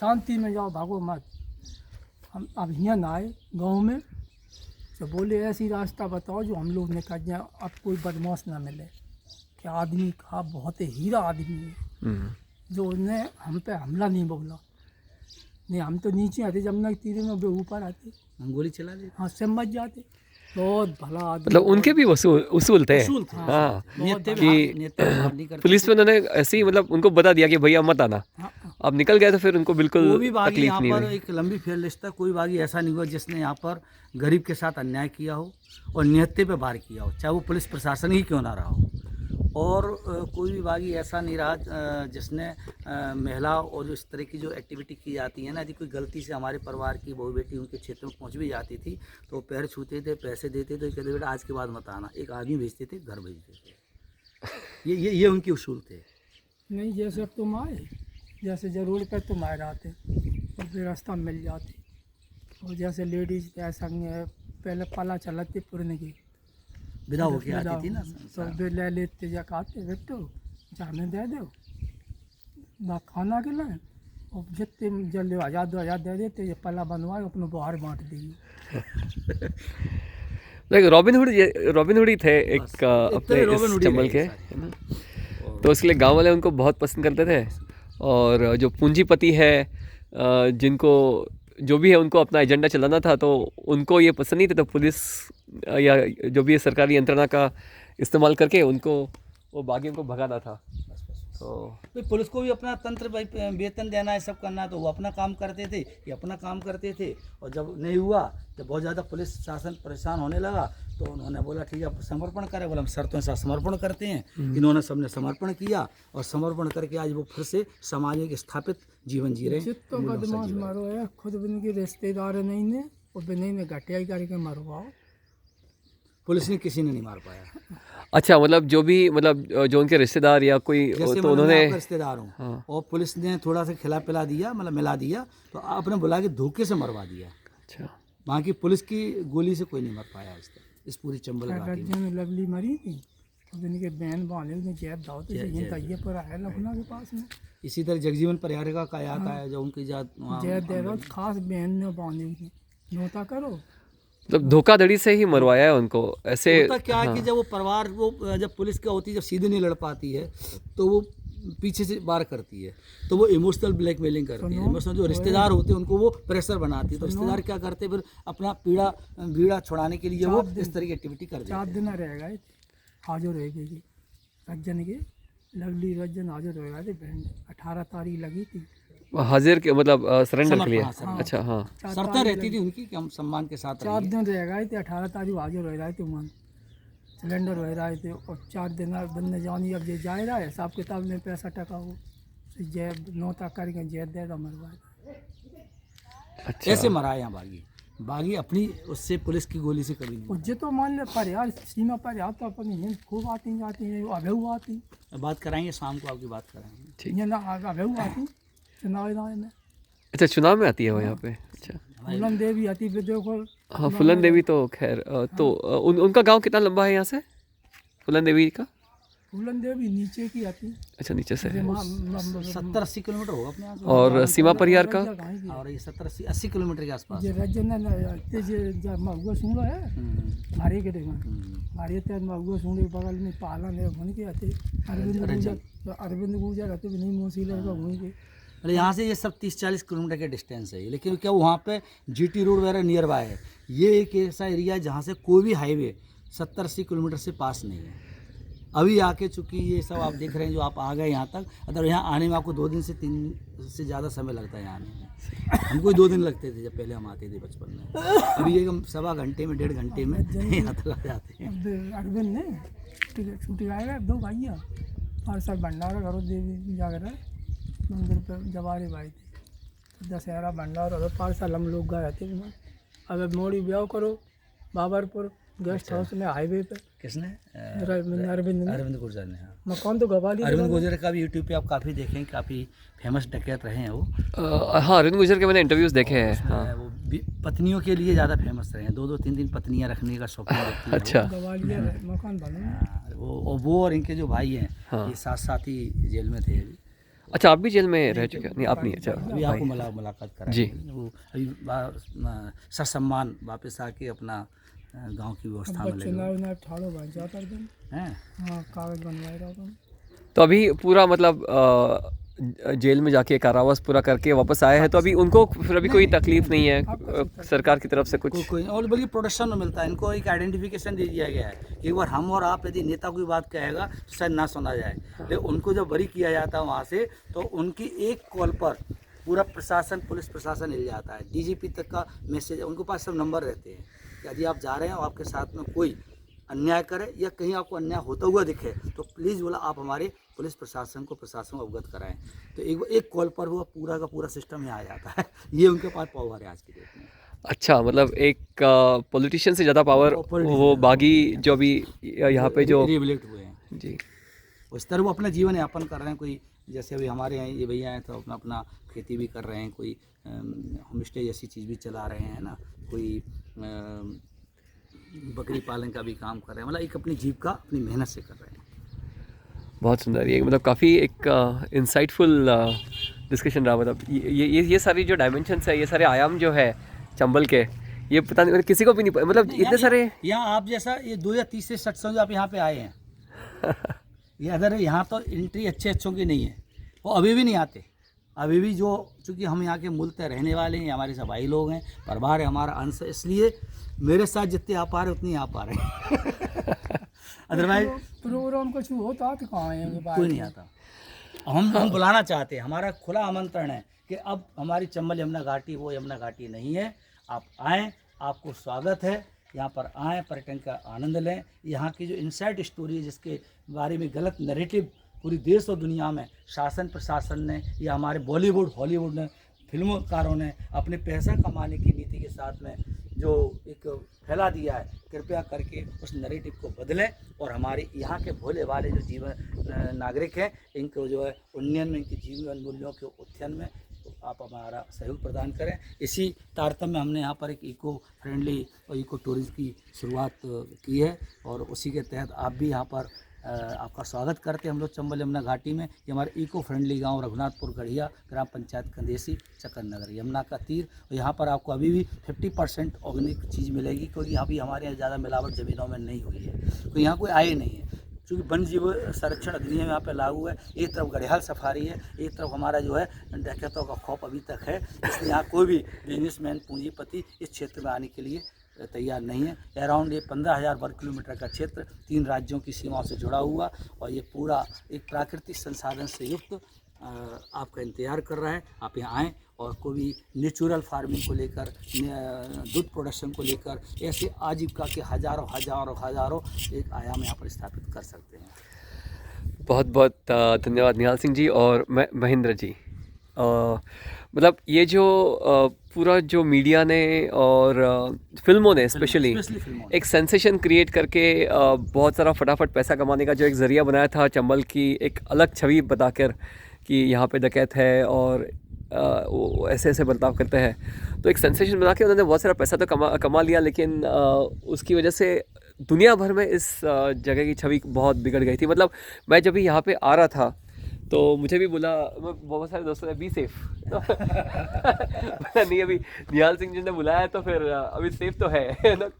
S3: शांति में जाओ भागो मत। हम अब यहाँ ना आए गाँव में तो बोले ऐसी रास्ता बताओ जो हम लोग निकल जाए अब कोई बदमाश ना मिले कि आदमी का बहुत हीरा आदमी है जो उसने हम पे हमला नहीं बोला नहीं हम तो नीचे आते जमुना के तीरे में ऊपर आते
S2: हम गोली चला दे।
S3: हाँ समझ जाते बहुत भला आदमी
S1: मतलब उनके भी उसूल थे। हाँ कि पुलिस में उन्होंने ऐसे ही मतलब उनको बता दिया कि भैया मत आना अब निकल गए तो फिर उनको बिल्कुल
S2: कोई भी बागी
S1: तकलीफ
S2: यहाँ
S1: नहीं
S2: पर
S1: हुई।
S2: एक लंबी फेर लिस्ट है, कोई बागी ऐसा नहीं हुआ जिसने यहाँ पर गरीब के साथ अन्याय किया हो और निहत्थे पे वार किया हो, चाहे वो पुलिस प्रशासन ही क्यों ना रहा हो। और कोई भी बागी ऐसा नहीं रहा जिसने महिला और जो इस तरह की जो एक्टिविटी की जाती है ना, यदि कोई गलती से हमारे परिवार की बहू बेटी उनके क्षेत्र में पहुँच भी जाती थी तो पैर छूते थे, पैसे देते थे, कहते बेटा आज के बाद मत आना, एक आदमी भेजते थे, घर भेजते थे। ये उनके उसूल थे।
S3: नहीं जैसे अब तुम आए जैसे ज़रूर पर तुम आए रहते और फिर रास्ता मिल जाते और जैसे लेडीज ऐसा पहले पला चलाते पुरने की
S2: विदा होके आती थी ना,
S3: तो वे ले लेते जा खाते बेटो जाने दे दो ना खाना के लाए और जितने जल्दी आज़ाद दे देते ये पला बनवाए अपने बाहर बांट दिए।
S1: लाइक रॉबिन हुड ही थे एक अपने इस चंबल के है ना। तो इसलिए गांव वाले उनको बहुत पसंद करते थे और जो पूंजीपति है जिनको जो भी है उनको अपना एजेंडा चलाना था तो उनको ये पसंद नहीं था तो पुलिस या जो भी है सरकारी यंत्रणा का इस्तेमाल करके उनको वो बागियों को भगाना था। तो
S2: भाई पुलिस को भी अपना तंत्र भाई वेतन देना है सब करना है तो वो अपना काम करते थे, ये अपना काम करते थे। और जब नहीं हुआ जब बहुत ज़्यादा पुलिस शासन परेशान होने लगा तो उन्होंने बोला ठीक है आप समर्पण करें, बोला हम शर्तों के साथ समर्पण करते हैं। इन्होंने सबने समर्पण किया और समर्पण करके आज वो फिर से समाज में एक स्थापित जीवन जी रहे हैं।
S3: जितना बदमाश मारो है खुद उनके रिश्तेदार नहीं ने और नहीं ने घटिया करके मरवाओ
S2: पुलिस ने किसी ने नहीं मार पाया।
S1: अच्छा मतलब जो भी मतलब जो उनके रिश्तेदार या कोई
S2: जैसे
S1: तो उन्होंने
S2: रिश्तेदार हूँ और पुलिस ने थोड़ा सा खिला पिला दिया मतलब मिला दिया तो आपने बुला के धोखे से मरवा दिया।
S1: अच्छा
S2: वहाँ की पुलिस की गोली से कोई नहीं मर पाया आज तक इस पूरी चंबल घाटी में।
S3: में लवली मरी थी तो इनके बहन बांधे उन्हें जैद दाव तो ये पर आया लखनऊ के पास में।
S2: इसी तरह जगजीवन परिहारिका का याद आया जो उनकी जात
S3: जैद दे दो खास बहन ने बांधी थी नोता करो
S1: मतलब धोखाधड़ी से ही मरवाया है उनको ऐसे।
S2: होता क्या है कि जब वो परिवार वो जब पुलिस क्या होती है जब सीधे नहीं लड़ पाती है तो वो पीछे से वार करती है तो वो इमोशनल ब्लैकमेलिंग करती है। इमोशनल जो रिश्तेदार होते हैं उनको वो प्रेशर बनाती है तो रिश्तेदार क्या करते हैं फिर अपना बीड़ा छुड़ाने के लिए वो इस तरह की एक्टिविटी करते हैं।
S3: 4 दिन रह गए हाजिर रह गई रज्जन के लवली रज्जन हाजिर हो गए थे बहन 18 तारीख लगी थी
S1: हाजिर के मतलब सरेंडर के लिए।
S2: हाँ, surrender।
S1: अच्छा हाँ।
S2: शर्तें रहती थी उनकी कि हम सम्मान के साथ
S3: 4
S2: रहेंगे।
S3: दिन रह गए थे, 18 तारीख हाजिर रह रहे थे वहाँ, सिलेंडर रह रहे थे, और 4 दिन बंदे जानी अब ये जाए रहा है, हिसाब किताब में पैसा टका हो जैब 9 तक करके जैब दे दो मरवा।
S1: अच्छा
S2: ऐसे मरा यहाँ बागी, बागी अपनी उससे पुलिस की गोली से कभी नहीं
S3: और ये तो मान ले पर यार सीमा पर यार तो अपनी हिंद खूब आती जाती है, अभेऊ आती
S2: मरा। बात कराएंगे शाम को, आपकी बात कराएंगे।
S1: ठीक।
S3: ये ना अभेऊ आती चुनाव में,
S1: अच्छा चुनाव में आती है वो यहाँ पे। अच्छा
S3: फूलन देवी आती फिर देखो।
S1: हाँ फूलन देवी तो खैर तो उनका गांव कितना लंबा है यहाँ से, फूलन देवी का?
S3: फूलन देवी नीचे की आती,
S1: अच्छा नीचे से है।
S2: 70-80 किलोमीटर होगा अपने यहाँ से।
S1: और सीमा परियार का?
S2: और ये 70-80 किलोमीटर के आसपास।
S3: ये रजन ते महुआ सुनो है मारे के देखो मारे ते महुआ सुनो बगल में पालन है मन के आते अरविंद गुजर आते भी नहीं मोसीलर का वहीं के।
S2: अरे यहाँ से ये सब 30-40 किलोमीटर के डिस्टेंस है, लेकिन क्या वहाँ पे जीटी रोड वगैरह नियर बाय है। ये एक ऐसा एरिया है जहाँ से कोई भी हाईवे 70-80 किलोमीटर से पास नहीं है। अभी आके चूँकि ये सब आप देख रहे हैं जो आप आ गए यहाँ तक, अगर यहाँ आने में आपको 2 दिन से 3 से ज़्यादा समय लगता है यहाँ आने में। हमको 2 दिन लगते थे जब पहले हम आते थे बचपन में, अभी ये हम 1.25 घंटे में 1.5 घंटे में यहाँ तक आ जाते हैं।
S3: अरविंद ने छुट्टी आएगा 2 भाइया और सर भंडारा करो देवी जाकर मंदिर पर जवारे भाई थे, दशहरा भंडारा और 5 साल हम लोग गए थे। अब मोड़ी ब्याह करो बाबरपुर गेस्ट हाउस में हाईवे पे।
S2: किसने?
S3: अरविंद ने,
S2: अरविंद गुर्जर ने। हाँ,
S3: मकान तो गवा लिया।
S2: अरविंद गुर्जर का भी यूट्यूब पे आप काफ़ी देखें, काफ़ी फेमस डकैत रहे हैं वो।
S1: हाँ अरविंद गुजर के मैंने इंटरव्यूज देखे हैं। हाँ
S2: वो पत्नियों के लिए ज़्यादा फेमस रहे हैं, 2-2 3-3 पत्नियां रखने का शौकीन व्यक्ति है वो।
S1: अच्छा
S3: गवा लिया मकान बना।
S2: हाँ, वो और इनके जो भाई हैं
S1: हाँ।
S2: ये साथ ही जेल में थे अभी।
S1: अच्छा आप भी जेल में रह चुके हैं? नहीं आप नहीं। अच्छा
S2: अभी आपको मुलाकात कराएंगे।
S1: जी।
S2: वो अभी ससम्मान वापस आके अपना गांव की व्यवस्था में लगे
S3: चुनाव ना ठाड़ो भाई जाता
S2: हैं।
S3: हाँ कागज बनवाए रहा था।
S1: तो अभी पूरा मतलब जेल में जाके कारावास पूरा करके वापस आए हैं, तो अभी उनको फिर अभी कोई तकलीफ नहीं है सरकार की तरफ से कुछ?
S2: कोई और बल्कि प्रोटेक्शन में मिलता है इनको, एक आइडेंटिफिकेशन दे दिया गया है। एक बार हम और आप यदि नेता कोई बात कहेगा तो शायद ना सुना जाए, लेकिन उनको जब बरी किया जाता है वहाँ से तो उनकी एक कॉल पर पूरा प्रशासन, पुलिस प्रशासन हिल जाता है। डीजीपी तक का मैसेज, उनके पास सब नंबर रहते हैं। यदि आप जा रहे हैं और आपके साथ में कोई अन्याय करे या कहीं आपको अन्याय होता हुआ दिखे तो प्लीज़ बोला आप हमारे पुलिस प्रशासन को अवगत कराएं। तो एक कॉल पर वो पूरा का पूरा सिस्टम यहाँ आ जाता है। ये उनके पास पावर है आज की डेट में।
S1: अच्छा मतलब एक पॉलिटिशियन से ज़्यादा पावर वो बागी जो अभी यहाँ पे जो
S2: रिएबिलिट हुए हैं
S1: जी,
S2: उस तरह वो अपना जीवन यापन कर रहे हैं। कोई जैसे अभी हमारे यहाँ ये भैया हैं तो अपना खेती भी कर रहे हैं, कोई होम स्टे जैसी चीज़ भी चला रहे हैं ना, कोई बकरी पालन का भी काम कर रहे हैं। मतलब एक अपनी जीविका अपनी मेहनत से कर रहे हैं।
S1: बहुत सुंदर। ये मतलब काफ़ी एक इंसाइटफुल डिस्कशन रहा। मतलब ये सारी जो डायमेंशंस है, ये सारे आयाम जो है चंबल के, ये पता नहीं किसी को भी नहीं मतलब इतने सारे।
S2: यहाँ आप जैसा ये 2 या 3 से सत्संग आप यहाँ पे आए हैं ये अदर यहाँ तो एंट्री अच्छों की नहीं है, वो अभी भी नहीं आते। अभी भी जो चूँकि हम यहाँ के मूल तय रहने वाले हैं, हमारे सब भाई लोग हैं, परिवार है हमारा अंश, इसलिए मेरे साथ जितने आप आ रहे उतने आप आ रहे हैं अदरवाइज
S3: प्रोग्राम कुछ होता तो कहाँ है
S2: कोई नहीं आता। हम बुलाना चाहते हैं, हमारा खुला आमंत्रण है कि अब हमारी चंबल यमुना घाटी वो यमुना घाटी नहीं है। आप आएँ, आपको स्वागत है, यहाँ पर आएँ, पर्यटन का आनंद लें। यहाँ की जो इनसाइड स्टोरी है जिसके बारे में गलत नैरेटिव पूरी देश और दुनिया में शासन प्रशासन ने या हमारे बॉलीवुड हॉलीवुड ने फिल्मकारों ने अपने पैसा कमाने की नीति के साथ में जो एक फैला दिया है, कृपया करके उस नैरेटिव को बदलें और हमारे यहाँ के भोले वाले जो जीवन नागरिक हैं इनको जो है उन्नयन में, इनकी जीवन मूल्यों के उत्थान में आप हमारा सहयोग प्रदान करें। इसी तारतम्य हमने यहाँ पर एक इको फ्रेंडली और इको टूरिज्म की शुरुआत की है और उसी के तहत आप भी यहाँ पर आपका स्वागत करते हैं हम लोग चंबल यमुना घाटी में। ये हमारे इको फ्रेंडली गांव रघुनाथपुर गढ़िया, ग्राम पंचायत कंदेसी, चक्कर नगर, यमुना का तीर। और यहाँ पर आपको अभी भी 50% ऑर्गेनिक चीज़ मिलेगी क्योंकि अभी हमारे यहाँ ज़्यादा मिलावट ज़मीनों में नहीं हुई है, तो यहाँ कोई आए नहीं है। चूँकि वन जीव संरक्षण अधिनियम यहाँ पे लागू है, एक तरफ घड़ियाल सफारी है, एक तरफ हमारा जो है डकैतों का खौफ अभी तक है, इसलिए यहाँ कोई भी बिजनेसमैन पूंजीपति इस क्षेत्र में आने के लिए तैयार नहीं है। अराउंड ये 15,000 वर्ग किलोमीटर का क्षेत्र 3 राज्यों की सीमाओं से जुड़ा हुआ और ये पूरा एक प्राकृतिक संसाधन से युक्त आपका इंतज़ार कर रहा है। आप यहाँ आएँ और कोई भी नेचुरल फार्मिंग को लेकर, दूध प्रोडक्शन को लेकर, ऐसे आजीविका के हज़ारों एक आयाम यहाँ पर स्थापित कर सकते हैं।
S1: बहुत बहुत धन्यवाद निहाल सिंह जी और महेंद्र जी। मतलब ये जो पूरा जो मीडिया ने और फिल्मों ने स्पेशली एक सेंसेशन क्रिएट करके बहुत सारा फटाफट पैसा कमाने का जो एक ज़रिया बनाया था, चंबल की एक अलग छवि बताकर कि यहाँ पे डकैत है और वो ऐसे ऐसे बर्ताव करते हैं, तो एक सेंसेशन बना के उन्होंने बहुत सारा पैसा तो कमा लिया, लेकिन उसकी वजह से दुनिया भर में इस जगह की छवि बहुत बिगड़ गई थी। मतलब मैं जब भी यहाँ पे आ रहा था तो मुझे भी बोला, मैं बहुत सारे दोस्तों ने बी सेफ तो नहीं, अभी निहाल सिंह जी ने बुलाया तो फिर अभी सेफ तो है मतलब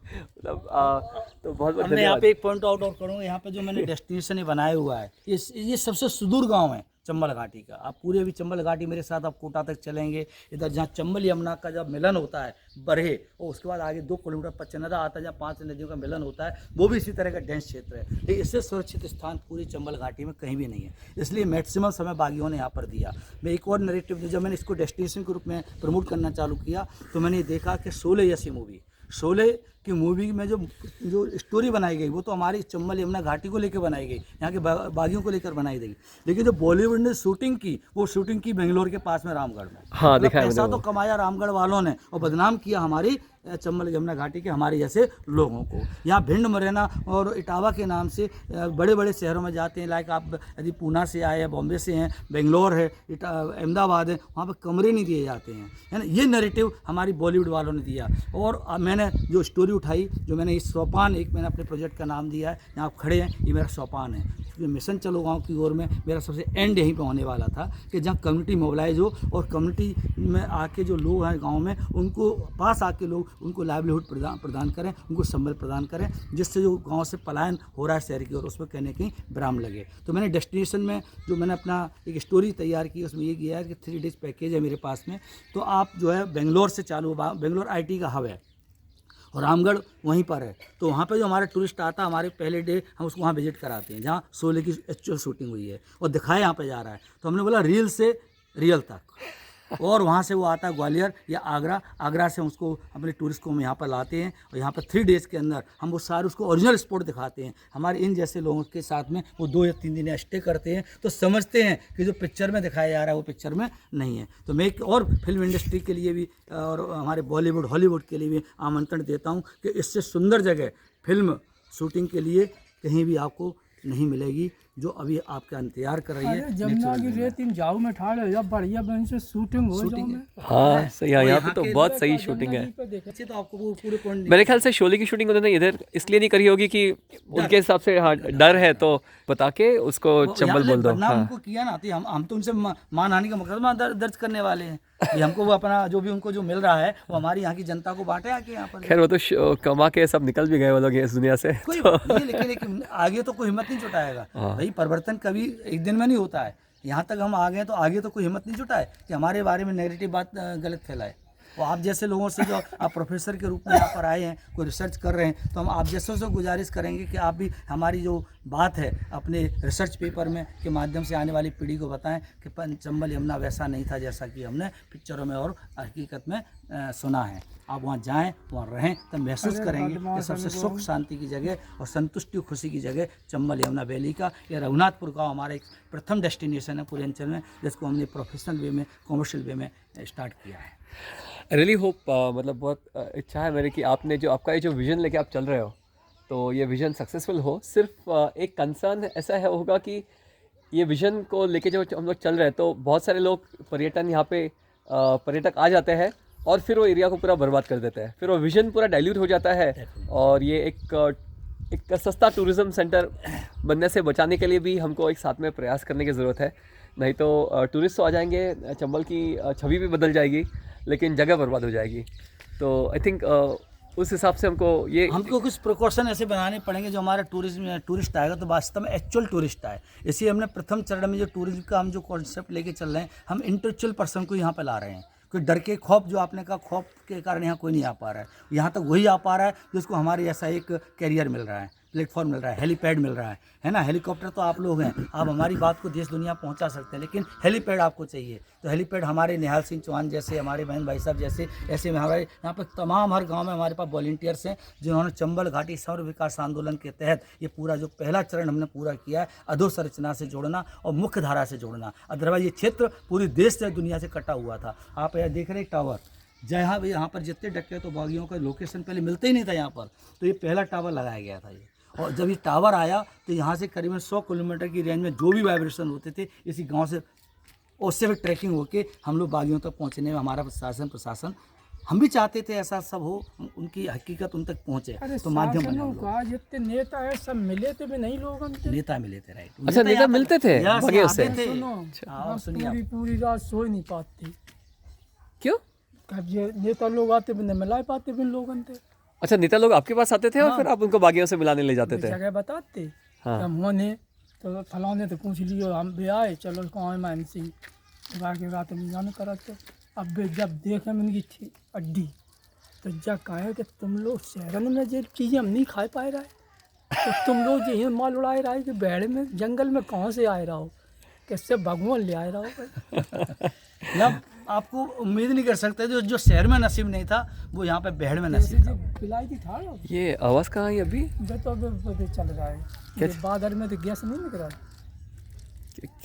S1: तो बहुत बहुत
S2: मैं यहाँ पे एक पॉइंट आउट और करूँगा। यहाँ पे जो मैंने डेस्टिनेशन बनाया हुआ है, ये सबसे सुदूर गांव है चंबल घाटी का। आप पूरे अभी चंबल घाटी मेरे साथ आप कोटा तक चलेंगे, इधर जहाँ चंबल यमुना का जब मिलन होता है बरहे, और उसके बाद आगे 2 किलोमीटर पर चन्नदा आता है जहाँ 5 नदियों का मिलन होता है, वो भी इसी तरह का डेंस क्षेत्र है। लेकिन इससे सुरक्षित स्थान पूरी चंबल घाटी में कहीं भी नहीं है, इसलिए मैक्सिमम समय बागियों ने यहाँ पर दिया। मैं एक और नैरेटिव, जब मैंने इसको डेस्टिनेशन के रूप में प्रमोट करना चालू किया तो मैंने देखा कि शोले जैसी मूवी, शोले की मूवी में जो स्टोरी बनाई गई वो तो हमारी चंबल यमुना घाटी को लेकर बनाई गई, यहाँ के बागियों को लेकर बनाई गई, लेकिन जो बॉलीवुड ने शूटिंग की वो शूटिंग की बेंगलोर के पास में रामगढ़ में।
S1: हाँ,
S2: मतलब पैसा तो कमाया रामगढ़ वालों ने और बदनाम किया हमारी चंबल यमुना घाटी के हमारे जैसे लोगों को। यहाँ भिंड, मुरैना और इटावा के नाम से बड़े बड़े शहरों में जाते हैं। लाइक आप यदि पूना से आए हैं, बॉम्बे से हैं, बेंगलोर है, अहमदाबाद है, वहाँ पर कमरे नहीं दिए जाते हैं, है ना। ये नैरेटिव हमारी बॉलीवुड वालों ने दिया। और मैंने जो स्टोरी उठाई, जो मैंने इस सोपान, एक मैंने अपने प्रोजेक्ट का नाम दिया है, यहाँ आप खड़े हैं, ये मेरा सोपान है। जो मिशन चलो गाँव की ओर में मेरा सबसे एंड यहीं पर होने वाला था कि जहाँ कम्युनिटी मोबिलाइज हो और कम्युनिटी में आके जो लोग हैं गाँव में, उनको पास आके लोग उनको लाइवलीहुड प्रदान करें, उनको संबल प्रदान करें, जिससे जो गांव से पलायन हो रहा है शहर की ओर, उसमें कहीं कहीं विराम लगे। तो मैंने डेस्टिनेशन में जो मैंने अपना एक स्टोरी तैयार की, उसमें ये किया है कि 3 डेज पैकेज है मेरे पास में। तो आप जो है बेंगलोर से चालू, बेंगलोर IT का हब है और रामगढ़ वहीं पर है, तो वहाँ पे जो हमारा टूरिस्ट आता है, हमारे पहले डे हम उसको वहाँ विजिट कराते हैं जहाँ शोले की एक्चुअल शूटिंग हुई है और दिखाया यहाँ पे जा रहा है। तो हमने बोला रील से रियल तक, और वहाँ से वो आता है ग्वालियर या आगरा, आगरा से उसको अपने टूरिस्ट को हम यहाँ पर लाते हैं और यहाँ पर 3 डेज़ के अंदर हम वो सारे उसको ओरिजिनल स्पॉट दिखाते हैं। हमारे इन जैसे लोगों के साथ में वो 2 या 3 दिन स्टे करते हैं, तो समझते हैं कि जो पिक्चर में दिखाया जा रहा है वो पिक्चर में नहीं है। तो मैं एक और फिल्म इंडस्ट्री के लिए भी और हमारे बॉलीवुड हॉलीवुड के लिए भी आमंत्रण देता हूँ कि इससे सुंदर जगह फिल्म शूटिंग के लिए कहीं भी आपको नहीं मिलेगी, जो अभी आपका इंतजार कर रही है।
S3: जमुना की रेत इन जाऊ में ठाड़े या बढ़िया बन से शूटिंग हो जाओ में।
S1: हाँ सही है, यहाँ पे तो बहुत सही शूटिंग है।
S2: अच्छे तो आपको वो पूरे पॉइंट
S1: मेरे ख्याल से शोले की शूटिंग उन्होंने इधर इसलिए नहीं करी होगी कि उनके हिसाब से हाँ डर है, तो बता के उसको चंबल बोल दो। हाँ
S2: उनको किया ना, तो हम तो उनसे मानहानि का मुकदमा दर्ज करने वाले हैं। ये हमको वो अपना जो भी उनको जो मिल रहा है वो हमारी यहाँ की जनता को बांटे आके यहाँ पर।
S1: खैर वो तो कमा के सब निकल भी गए वो लोग इस दुनिया से।
S2: कोई बात नहीं, लेकिन आगे तो कोई हिम्मत नहीं जुटाएगा भाई। परिवर्तन कभी एक दिन में नहीं होता है। यहाँ तक हम आ गए तो आगे तो कोई हिम्मत नहीं जुटाए कि हमारे बारे में नेगेटिव बात गलत फैलाए। और आप जैसे लोगों से, जो आप प्रोफेसर के रूप में यहाँ पर आए हैं, कोई रिसर्च कर रहे हैं, तो हम आप जैसों से गुजारिश करेंगे कि आप भी हमारी जो बात है अपने रिसर्च पेपर में के माध्यम से आने वाली पीढ़ी को बताएं कि चंबल यमुना वैसा नहीं था जैसा कि हमने पिक्चरों में और हकीकत में सुना है। आप वहाँ जाएं, वहाँ रहें, तब महसूस करेंगे कि सबसे सुख शांति की जगह और संतुष्टि खुशी की जगह चंबल यमुना वैली का या रघुनाथपुर गाँव हमारा एक प्रथम डेस्टिनेशन है पूरे अंचल में, जिसको हमने प्रोफेशनल वे में, कॉमर्शियल वे में स्टार्ट किया है।
S1: रियली होप मतलब बहुत इच्छा है मेरी कि आपने जो आपका ये जो विज़न लेके आप चल रहे हो, तो ये विज़न सक्सेसफुल हो। सिर्फ एक कंसर्न ऐसा है होगा कि ये विज़न को लेके जो हम लोग चल रहे हैं, तो बहुत सारे लोग पर्यटन यहाँ पे पर्यटक आ जाते हैं और फिर वो एरिया को पूरा बर्बाद कर देते हैं, फिर वो विज़न पूरा डाइल्यूट हो जाता है और ये एक सस्ता टूरिज़्म सेंटर बनने से बचाने के लिए भी हमको एक साथ में प्रयास करने की ज़रूरत है। नहीं तो टूरिस्ट तो आ जाएंगे, चंबल की छवि भी बदल जाएगी, लेकिन जगह बर्बाद हो जाएगी। तो आई थिंक उस हिसाब से हमको
S2: कुछ प्रिकॉशन ऐसे बनाने पड़ेंगे जो हमारा टूरिस्ट आएगा तो वास्तव में एक्चुअल टूरिस्ट आए। इसलिए हमने प्रथम चरण में जो टूरिज्म का हम जो कॉन्सेप्ट लेके चल रहे हैं, हम इंटेलेक्चुअल पर्सन को यहाँ पे ला रहे हैं। कोई डर के खौफ, जो आपने कहा खौफ के कारण यहाँ कोई नहीं आ पा रहा है, यहाँ तक वही आ पा रहा है जिसको हमारे ऐसा एक कैरियर मिल रहा है। प्लेटफॉर्म मिल रहा है, हेलीपैड मिल रहा है ना। हेलीकॉप्टर तो आप लोग हैं, आप हमारी बात को देश दुनिया पहुंचा सकते हैं, लेकिन हेलीपैड आपको चाहिए। तो हेलीपैड हमारे निहाल सिंह चौहान जैसे, हमारे बहन भाई साहब जैसे, ऐसे में हमारे यहाँ पर तमाम हर गांव में हमारे पास वॉलंटियर्स हैं जिन्होंने चंबल घाटी सौर विकास आंदोलन के तहत ये पूरा जो पहला चरण हमने पूरा किया है, अधोसंरचना से जोड़ना और मुख्य धारा से जोड़ना। अदरवाइज ये क्षेत्र पूरी देश से दुनिया से कटा हुआ था। आप यहाँ देख रहे हैं टावर, जहाँ भी यहाँ पर जितने डकैत तो बागियों का लोकेशन पहले मिलता ही नहीं था यहाँ पर, तो ये पहला टावर लगाया गया था ये। और जब ये टावर आया तो यहाँ से करीबन 100 किलोमीटर की रेंज में जो भी वाइब्रेशन होते थे इसी गांव से, उससे भी ट्रैकिंग होके हम लोग बागियों तक पहुँचने में हमारा प्रशासन हम भी चाहते थे ऐसा सब हो, उनकी हकीकत उन तक पहुँचे, तो माध्यम बने हम लोग।
S3: जितने नेता है सब मिले थे भी नहीं लोग,
S2: नेता मिले थे, राइट।
S1: अच्छा, नेता मिलते थे बागियों से?
S3: पूरी पूरी रात सो ही नहीं पाते।
S1: क्यों?
S3: कब ये नेता लोग आते भी नहीं मिला पाते भी लोगों से।
S1: अच्छा, नेता लोग आपके पास आते थे और फिर आप उनको बागियों से मिलाने ले जाते थे?
S3: जगह बताते।
S1: हाँ।
S3: हमने तो फलाने तो पूछ लियो, हम भी आए, चलो कौन मान सी बाकी रात में जाने करा। तो अब भी जब देखे में उनकी थी अड्डी, तो जब कहे कि तुम लोग शहरन में जो चीज़ें हम नहीं खा पाए रहे, तो तुम लोग जो माल उड़ाए रहे कि बैड़ में जंगल में कहाँ से आए रहो, कैसे भगवान ले आए रहो।
S2: जब आपको उम्मीद नहीं कर सकते जो शहर में नसीब नहीं था वो यहाँ पे बेहड़ में नसीब था।
S3: पिलाई थी था
S1: ये आवाज़ कहाँ है अभी?
S3: तो अभी चल रहा है।
S1: क्या
S3: बादल में तो गैस नहीं निकल रहा है।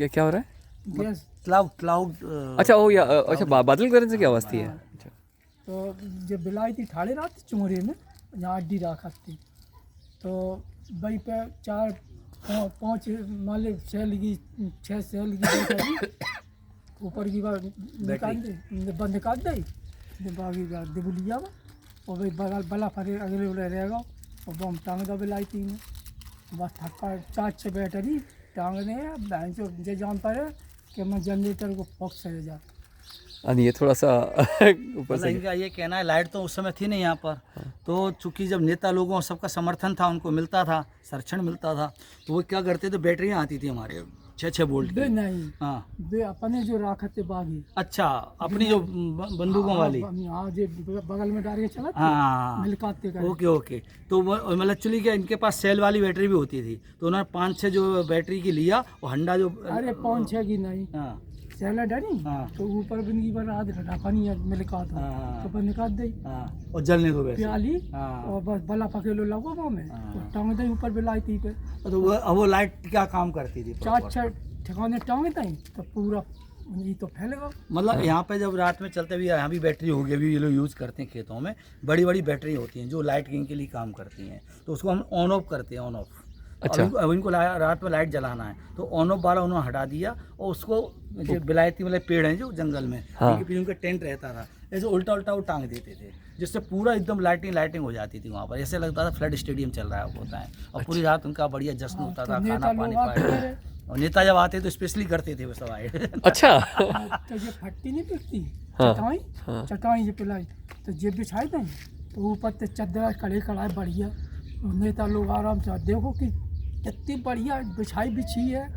S1: क्या हो रहा है?
S3: Gas
S2: cloud.
S1: अच्छा, ओ या अच्छा, बादल करने से क्या आवाज़ थी? अच्छा,
S3: तो जो बिलाई थी ठाड़े रात चूरे में यहाँ अड्डी रखा थी, तो वही पे 4-5 माले सेल की 6 सेल की ऊपर की बार निकाल दे, बंद निकाल दे बागी दिबुलिया में, और भाई बला फरे अगले उड़े रहेगा और बम टांग दो बिलाई थी में, बस थक्का 4-6 बैटरी टांगने हैं। बहन जो जान पाए कि मैं जनरेटर को पक्ष से जा।
S1: ये थोड़ा सा ऊपर से।
S2: इनका ये कहना है लाइट तो उस समय थी नहीं यहाँ पर, तो चूंकि जब नेता लोगों सबका समर्थन था, उनको मिलता था, संरक्षण मिलता था, तो वो क्या करते थे, बैटरियाँ आती थी हमारे 6-6 वोल्ट की।
S3: नहीं,
S2: हाँ,
S3: वे अपने जो राखते बागी।
S2: अच्छा, अपनी जो बंदूकों वाली।
S3: हाँ, जो बगल में डाल के चला।
S2: हाँ,
S3: मिलकाते का।
S2: ओके। तो मतलब एक्चुअली क्या इनके पास सेल वाली बैटरी भी होती थी, तो उन्होंने 5-6 जो बैटरी की लिया, और हंडा जो,
S3: अरे 5-6 की नहीं,
S2: हाँ
S3: सेल डरी।
S2: हाँ,
S3: तो ऊपर बिंदी पर आध रखा नहीं मिलका था,
S2: हाँ,
S3: तो पर निकाल दे
S2: हाँ, और जलने दो वैसे।
S3: प्याली,
S2: हाँ,
S3: और बस बला पकेलो लगो वो में, तो टांग दे ऊपर बिलाई थी पे।
S2: तो वो लाइट क्या काम करती थी?
S3: 4-6 ठिकाने टांग दे तो पूरा ये तो फैलेगा।
S2: मतलब यहाँ पे जब रात में चलते भी, यहाँ भी बैटरी होगी, अभी ये लोग यूज़ करते हैं खेतों में, बड़ी बड़ी बैटरी होती हैं जो लाइट किंग के लिए काम करती हैं, तो उसको हम ऑन ऑफ करते हैं, ऑन ऑफ।
S1: अच्छा।
S2: अब इनको रात में लाइट जलाना है, तो ऑन ऑफ वाला उन्होंने हटा दिया, और उसको जो बिलायती वाले पेड़ हैं जो जंगल में,
S1: हाँ,
S2: उनके पीछे उनका टेंट रहता था, ऐसे उल्टा वो टांग देते थे, जिससे पूरा एकदम लाइटिंग हो जाती थी वहाँ पर, ऐसे लगता था फ्लड स्टेडियम चल रहा होता है, और पूरी रात उनका बढ़िया जश्न होता था, खाना पानी पाए, और नेता जब आते तो स्पेशली करते थे वो सब आए।
S1: अच्छा।
S3: तो ये फट्टी नहीं पिटती,
S1: हाँ,
S3: चटाई जो पिलाई, तो जेब बिछाई दें, तो ऊपर से चद्दर कढ़ाई बढ़िया, नेता लोग आराम से देखो कि कितनी बढ़िया बिछाई बिछी है,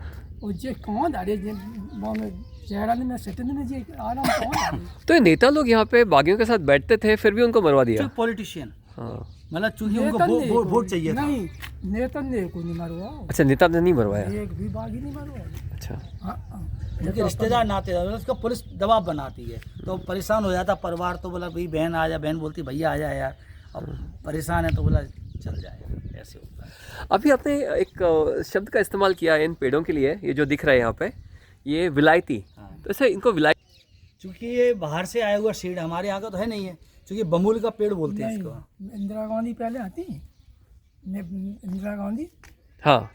S3: और जे कौन आ रहे शहराने में सटने में जे आराम कौन आ रहे।
S1: तो ये नेता लोग यहाँ पे बागियों के साथ बैठते थे, फिर भी उनको मरवा दिया?
S2: पॉलिटिशियन,
S1: हाँ,
S2: मतलब चूंकि उनको वोट चाहिए था।
S3: नहीं, नेता ने को नहीं मरवा।
S1: अच्छा, नेता ने नहीं मरवाया?
S3: एक भी बागी नहीं मरवा।
S1: अच्छा,
S2: उनके रिश्तेदार नातेदार, उसका पुलिस दबाव बनाती है, तो परेशान हो जाता परिवार, तो बोला भाई बहन आ जा, बहन बोलती भैया आ जा यार, अब परेशान है तो बोला चल जाए, ऐसे होता है।
S1: अभी आपने एक शब्द का इस्तेमाल किया है इन पेड़ों के लिए, ये जो दिख रहा है यहाँ पे, ये विलायती। तो ऐसे इनको विलायती,
S2: चूँकि ये बाहर से आया हुआ सीड हमारे यहाँ का तो है नहीं है, क्योंकि बमूल का पेड़ बोलते हैं इसको।
S3: इंदिरा गांधी पहले आती, इंदिरा गांधी,
S1: हाँ,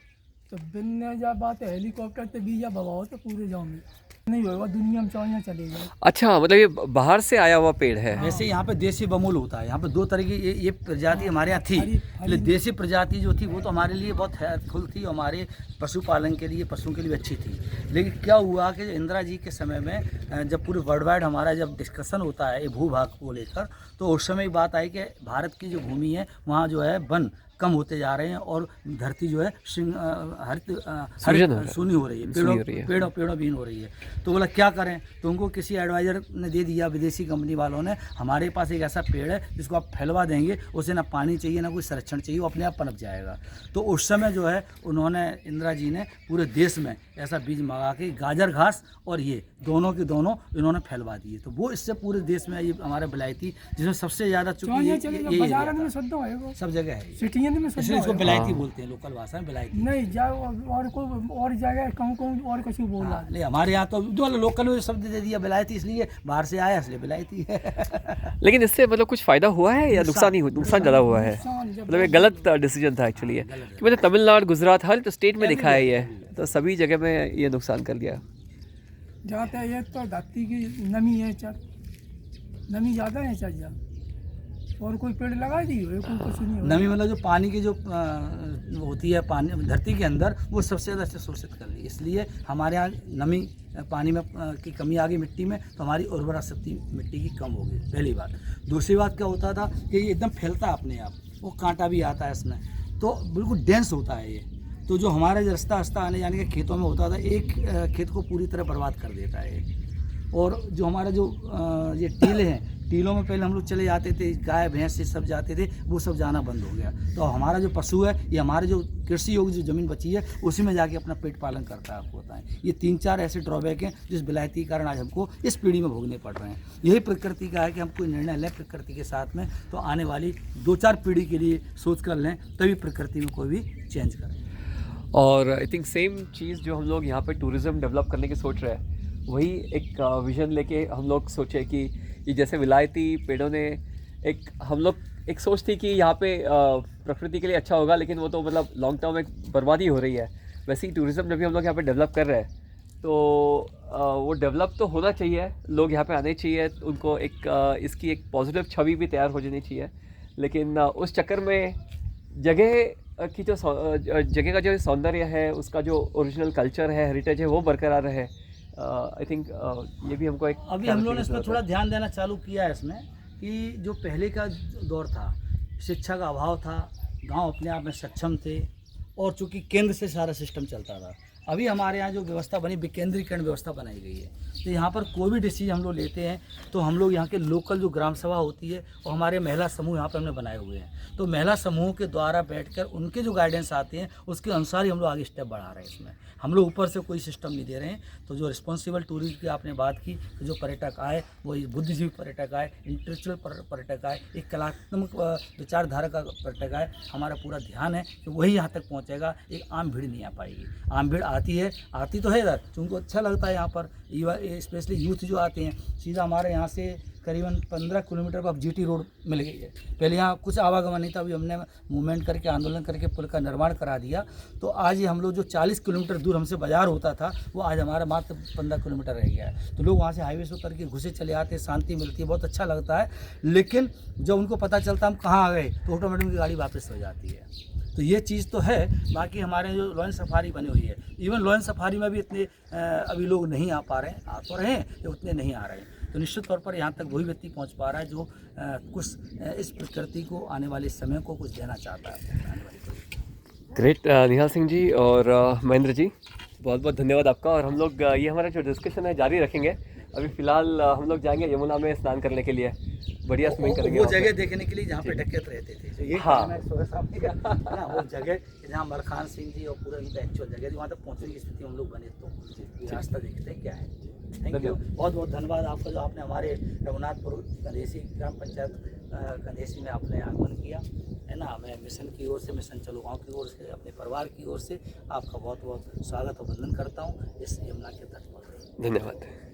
S3: तो बिन जा बात है हेलीकॉप्टर से भी या बवाओ तो पूरे गाँव में नहीं होगा, दुनिया में चाहे चलेगा।
S1: अच्छा, मतलब ये बाहर से आया हुआ पेड़ है।
S2: वैसे यहाँ पे देसी बमूल होता है, यहाँ पे 2 तरह की ये प्रजाति हमारे यहाँ थी, इसलिए देसी प्रजाति जो थी वो तो हमारे लिए बहुत हेल्पफुल थी, हमारे पशुपालन के लिए, पशुओं के लिए अच्छी थी। लेकिन क्या हुआ कि इंदिरा जी के समय में जब पूरे वर्ल्ड वाइड हमारा जब डिस्कशन होता है भूभाग को लेकर, तो उस समय बात आई कि भारत की जो भूमि है वहाँ जो है वन कम होते जा रहे हैं, और धरती जो है सूनी हो रही है, पेड़ों विहीन हो रही है। तो बोला क्या करें, तो उनको किसी एडवाइज़र ने दे दिया, विदेशी कंपनी वालों ने, हमारे पास एक ऐसा पेड़ है जिसको आप फैलवा देंगे, उसे ना पानी चाहिए ना कोई संरक्षण चाहिए, वो अपने आप पनप जाएगा। तो उस समय जो है उन्होंने, इंदिरा जी ने पूरे देश में ऐसा बीज मंगा के गाजर घास और ये दोनों के दोनों इन्होंने फैलवा दिए। तो वो इससे पूरे देश में ये हमारे बिलायती, जिसमें सबसे ज़्यादा चूंकि ये
S3: बाजार में शुद्ध है,
S2: सब जगह है,
S3: सिटियन में शुद्ध
S2: इसलिए इसको
S3: है।
S2: बिलायती बोलते हैं, लोकल भाषा में बिलायती।
S3: नहीं जाओ और कोई और जगह कहूँ और कुछ बोल रहा है।
S2: नहीं, हमारे यहाँ तो जो लोकल में शब्द दे दिया बिलायती, इसलिए बाहर से आया इसलिए बिलायती है।
S1: लेकिन इससे मतलब कुछ फ़ायदा हुआ है या नुकसान ही नुकसान ज़्यादा हुआ है? मतलब ये गलत डिसीजन था एक्चुअली, कि मतलब तमिलनाडु, गुजरात, हर स्टेट में दिखा है ये, तो सभी जगह में ये नुकसान कर दिया।
S3: जहाँ तक ये तो धरती की नमी है, चल नमी ज़्यादा है चाहिए, और कोई पेड़ लगा दी हो, कोई कुछ नहीं हो।
S2: नमी मतलब जो पानी की जो होती है पानी धरती के अंदर, वो सबसे ज़्यादा से शोषित कर ली, इसलिए हमारे यहाँ नमी पानी में की कमी आ गई मिट्टी में, तो हमारी उर्वरा शक्ति मिट्टी की कम हो गई, पहली बात। दूसरी बात क्या होता था कि ये एकदम फैलता अपने आप, वो कांटा भी आता है इसमें, तो बिल्कुल डेंस होता है ये। तो जो हमारा जो रास्ता आने जाने के खेतों में होता था, एक खेत को पूरी तरह बर्बाद कर देता है ये। और जो हमारा जो ये टीले हैं, टीलों में पहले हम लोग चले जाते थे, गाय भैंस ये सब जाते थे, वो सब जाना बंद हो गया। तो हमारा जो पशु है, ये हमारे जो कृषि योग्य जो ज़मीन बची है, उसी में जाके अपना पेट पालन करता है, आपको बताएं। ये 3-4 ऐसे ड्रॉबैक हैं जिस बिलायती के कारण आज हमको इस पीढ़ी में भोगने पड़ रहे हैं। यही प्रकृति का है कि हम कोई निर्णय लें प्रकृति के साथ में, तो आने वाली 2-4 पीढ़ी के लिए सोच कर लें, तभी प्रकृति में कोई भी चेंज करें।
S1: और आई थिंक सेम चीज़ जो हम लोग यहाँ पे टूरिज़्म डेवलप करने की सोच रहे हैं, वही एक विज़न लेके हम लोग सोचे कि ये जैसे विलायती पेड़ों ने हम लोग एक सोच थी कि यहाँ पे प्रकृति के लिए अच्छा होगा, लेकिन वो तो मतलब लॉन्ग टर्म एक बर्बादी हो रही है। वैसे ही टूरिज़्म जब भी हम लोग यहाँ पे डेवलप कर रहे हैं, तो वो डेवलप तो होना चाहिए, लोग यहाँ पे आने चाहिए, उनको इसकी एक पॉजिटिव छवि भी तैयार हो जानी चाहिए। लेकिन उस चक्कर में जगह की जो जगह का जो सौंदर्य है, उसका जो ओरिजिनल कल्चर है, हेरिटेज है, वो बरकरार रहे। आई थिंक ये भी हमको एक
S2: अभी हम लोगों ने इसमें थोड़ा ध्यान देना चालू किया है इसमें, कि जो पहले का दौर था, शिक्षा का अभाव था, गांव अपने आप में सक्षम थे, और चूंकि केंद्र से सारा सिस्टम चलता था। अभी हमारे यहाँ जो व्यवस्था बनी, विकेंद्रीकरण व्यवस्था बनाई गई है, तो यहाँ पर कोई भी डिसीजन हम लोग लेते हैं, तो हम लोग यहाँ के लोकल जो ग्राम सभा होती है, और हमारे महिला समूह यहाँ पर हमने बनाए हुए हैं, तो महिला समूह के द्वारा बैठकर उनके जो गाइडेंस आते हैं, उसके अनुसार ही हम लोग आगे स्टेप बढ़ा रहे हैं। इसमें हम लोग ऊपर से कोई सिस्टम नहीं दे रहे हैं। तो जो रिस्पॉन्सिबल टूरिज्म की आपने बात की, तो जो पर्यटक आए, वो बुद्धिजीवी पर्यटक आए, इंटेलेक्चुअल पर्यटक आए, एक कलात्मक विचारधारा का पर्यटक आए, हमारा पूरा ध्यान है कि वही यहाँ तक पहुँचेगा, एक आम भीड़ नहीं आ पाएगी। आम भीड़ आती तो है इधर, उनको अच्छा लगता है यहाँ पर, स्पेशली यूथ जो आते हैं, सीधा हमारे यहाँ से करीबन 15 किलोमीटर पर अब जीटी रोड मिल गई है। पहले यहाँ कुछ आवागमन नहीं था, अभी हमने मूवमेंट करके, आंदोलन करके पुल का निर्माण करा दिया, तो आज ये हम लोग जो 40 किलोमीटर दूर हमसे बाजार होता था, वो आज हमारा मात्र 15 किलोमीटर रह गया है। तो लोग वहाँ से हाईवे से उतर के घुसे चले आते हैं, शांति मिलती है, बहुत अच्छा लगता है। लेकिन जब उनको पता चलता हम कहाँ आ गए, तो ऑटोमेटिक उनकी गाड़ी वापस हो जाती है। तो ये चीज़ तो है। बाकी हमारे जो लॉयन सफारी बनी हुई है, इवन लॉयन सफारी में भी इतने अभी लोग नहीं आ पा रहे हैं, आ तो रहे हैं, ये उतने नहीं आ रहे हैं। तो निश्चित तौर पर यहाँ तक वही व्यक्ति पहुँच पा रहा है जो कुछ इस प्रकृति को, आने वाले समय को कुछ देना चाहता है आने वाली।
S1: ग्रेट निहाल सिंह जी और महेंद्र जी, बहुत बहुत धन्यवाद आपका। और हम लोग ये हमारा जो डिस्कशन है जारी रखेंगे। अभी फ़िलहाल हम लोग जाएंगे यमुना में स्नान करने के लिए, बढ़िया स्विमिंग करेंगे।
S2: वो जगह देखने के लिए जहाँ पे डकैत रहते थे, तो ये
S1: हाँ,
S2: ना वो जगह जहाँ मलखान सिंह जी और पूरा इनका एक्चुअल जगह थी, वहाँ तक पहुँचने की स्थिति हम लोग बने, तो रास्ता देखते हैं क्या है। थैंक यू, बहुत बहुत धन्यवाद आपका, जो आपने हमारे रघुनाथपुर कंधेसी ग्राम पंचायत कंधेसी में आपने आगमन किया है ना। मैं मिशन की ओर से, मिशन चलो गाँव की ओर से, अपने परिवार की ओर से आपका बहुत बहुत स्वागत और वंदन करता हूँ इस यमुना के तट पर।
S1: धन्यवाद।